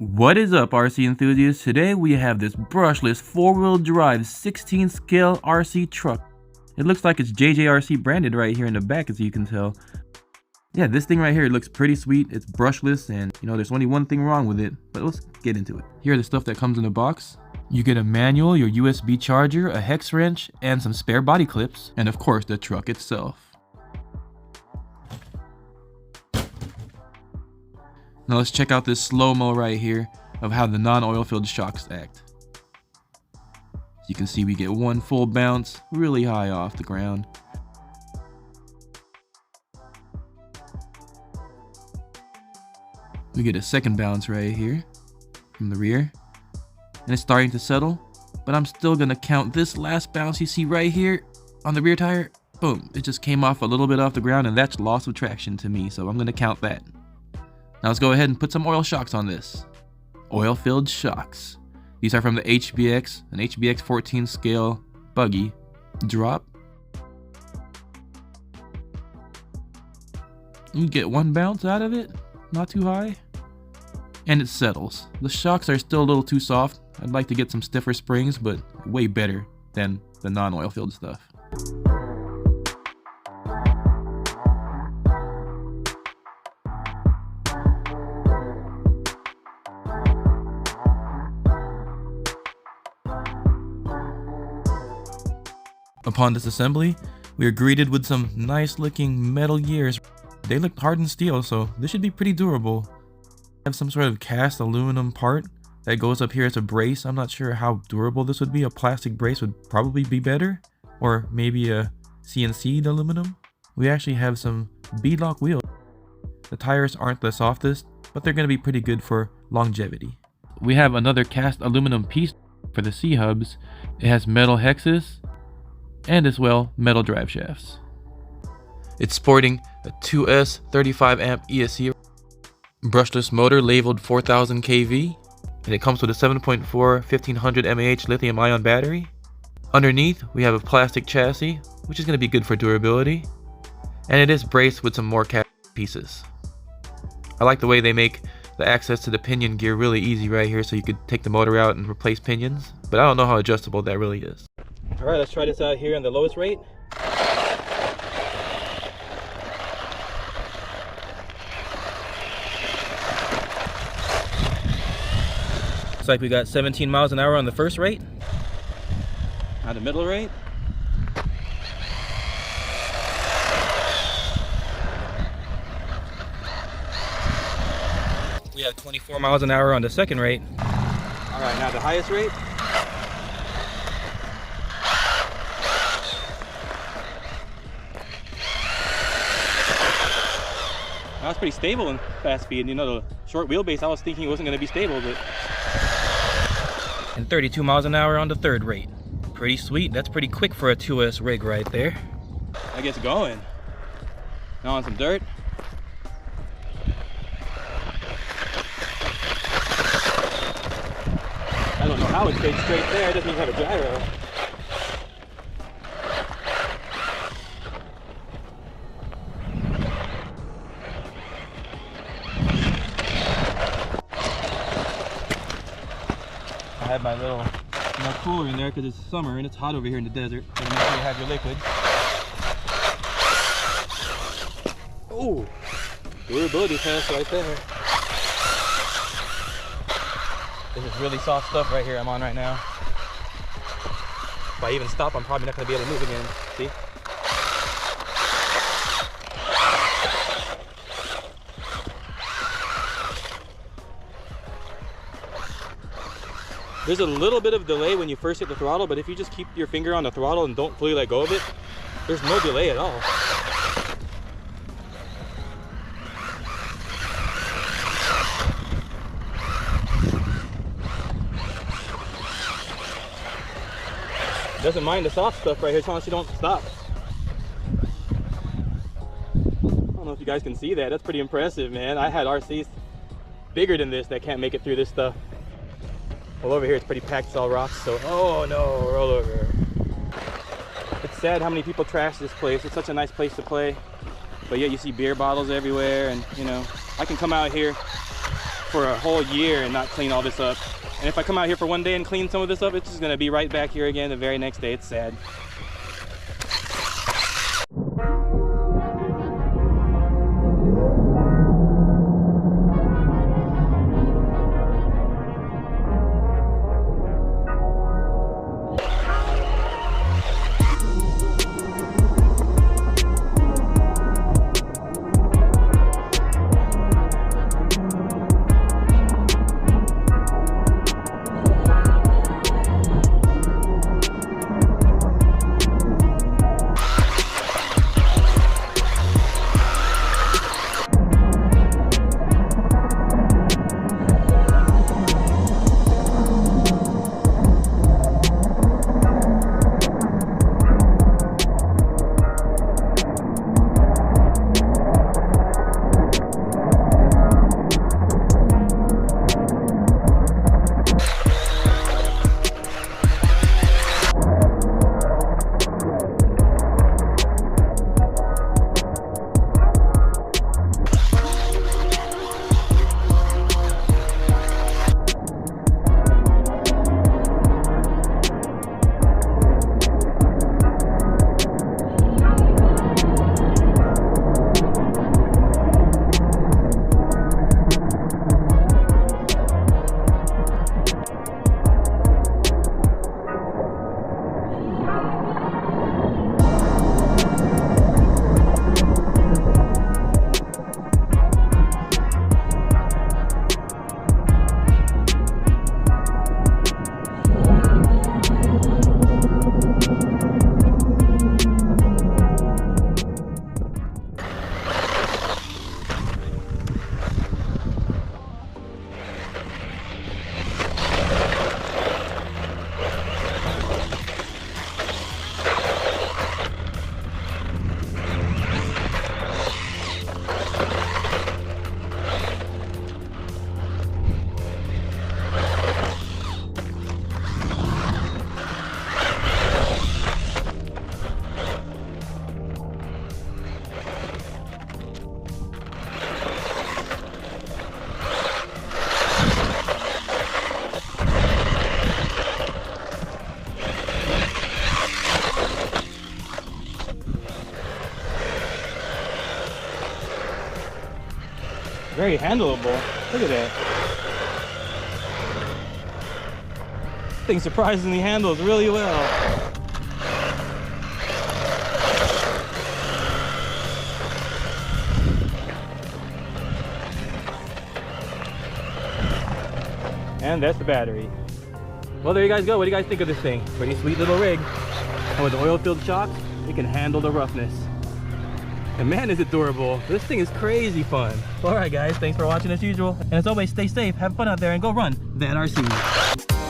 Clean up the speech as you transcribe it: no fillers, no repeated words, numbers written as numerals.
What is up, RC enthusiasts? Today we have this brushless 4-wheel drive 16 scale RC truck. It looks like it's JJRC branded right here in the back, as you can tell. Yeah, this thing right here looks pretty sweet. It's brushless and there's only one thing wrong with it, but let's get into it. Here are the stuff that comes in the box. You get a manual, your USB charger, a hex wrench, and some spare body clips, and of course the truck itself. Now let's check out this slow-mo right here of how the non-oil filled shocks act. As you can see, we get one full bounce really high off the ground. We get a second bounce right here from the rear, and it's starting to settle, but I'm still gonna count this last bounce you see right here on the rear tire. Boom, it just came off a little bit off the ground, and that's loss of traction to me, so I'm gonna count that. Now let's go ahead and put some oil shocks on this. Oil-filled shocks. These are from the HBX, an HBX 14 scale buggy. Drop. You get one bounce out of it, not too high. And it settles. The shocks are still a little too soft. I'd like to get some stiffer springs, but way better than the non-oil filled stuff. Upon disassembly, we are greeted with some nice looking metal gears. They look hardened steel, so this should be pretty durable. I have some sort of cast aluminum part that goes up here as a brace. I'm not sure how durable this would be. A plastic brace would probably be better, or maybe a CNC'd aluminum. We actually have some beadlock wheels. The tires aren't the softest, but they're going to be pretty good for longevity. We have another cast aluminum piece for the C-hubs. It has metal hexes, and as well metal drive shafts. It's sporting a 2S 35 amp ESC brushless motor labeled 4000 kV, and it comes with a 7.4 1500 mAh lithium ion battery. Underneath we have a plastic chassis, which is going to be good for durability, and it is braced with some more cast pieces. I like the way they make the access to the pinion gear really easy right here, so you could take the motor out and replace pinions, but I don't know how adjustable that really is. Alright, let's try this out here on the lowest rate. Looks like we got 17 miles an hour on the first rate. On the middle rate. We have 24 miles an hour on the second rate. Alright, now the highest rate. That's pretty stable in fast speed. The short wheelbase, I was thinking it wasn't going to be stable, but... And 32 miles an hour on the third rate. Pretty sweet. That's pretty quick for a 2S rig right there. That gets going. Now on some dirt. I don't know how it stayed straight there. It doesn't even have a gyro. I have my little cooler in there because it's summer and it's hot over here in the desert. So make sure you have your liquid. Oh, durability test right there. This is really soft stuff right here I'm on right now. If I even stop, I'm probably not going to be able to move again. See? There's a little bit of delay when you first hit the throttle, but if you just keep your finger on the throttle and don't fully let go of it, there's no delay at all. Doesn't mind the soft stuff right here as long as you don't stop. I don't know if you guys can see that. That's pretty impressive, man. I had RCs bigger than this that can't make it through this stuff. Well, over here it's pretty packed, it's all rocks, so oh no, roll over. It's sad how many people trash this place. It's such a nice place to play, but yet you see beer bottles everywhere, and I can come out here for a whole year and not clean all this up. And if I come out here for one day and clean some of this up, it's just gonna be right back here again the very next day. It's sad. Very handleable. Look at that. This thing surprisingly handles really well. And that's the battery. Well, there you guys go. What do you guys think of this thing? Pretty sweet little rig. And with the oil-filled shocks, it can handle the roughness. And man, is it durable. This thing is crazy fun. All right, guys, thanks for watching as usual. And as always, stay safe, have fun out there, and go run that RC.